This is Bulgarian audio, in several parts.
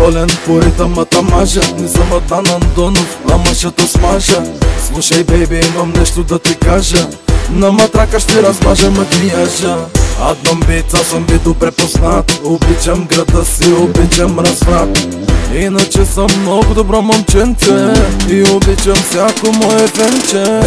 болен по ритъмата мажа. Не съм Адан Андонов, ама ще те смажа. Слушай, бейби, имам нещо да ти кажа. На матрака ще размажа макияжа. Адном бит, аз съм ви добре познат. Обичам града си, обичам разврат. Иначе съм много добро момченце и обичам всяко мое венче.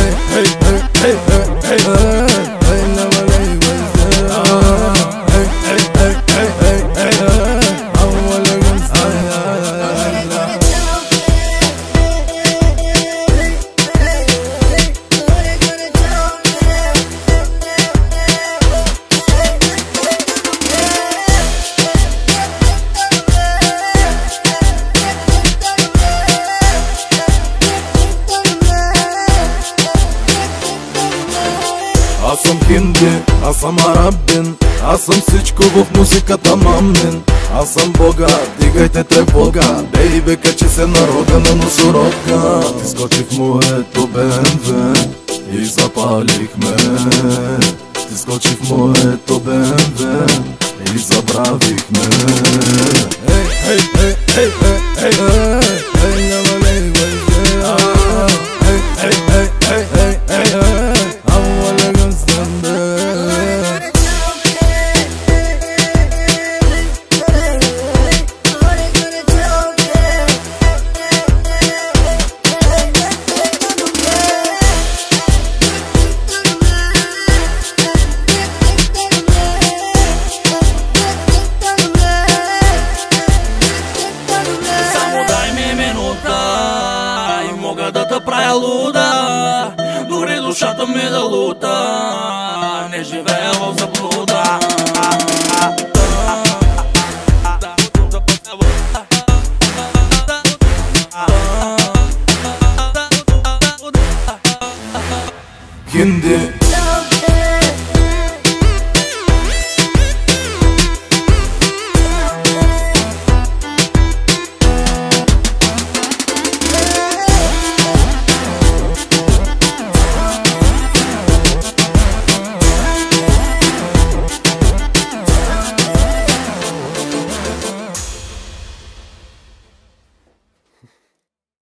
Аз съм хинди, аз съм арабин, аз съм всичко в музиката, мамин. Аз съм Бога, дигайте тревога, бейби, качи се на рога на носорога. Ти скочи в моето БМВ и запалихме. Ти скочи в моето БМВ и забравихме. Мога да те правя луда, дори душата ми да лута.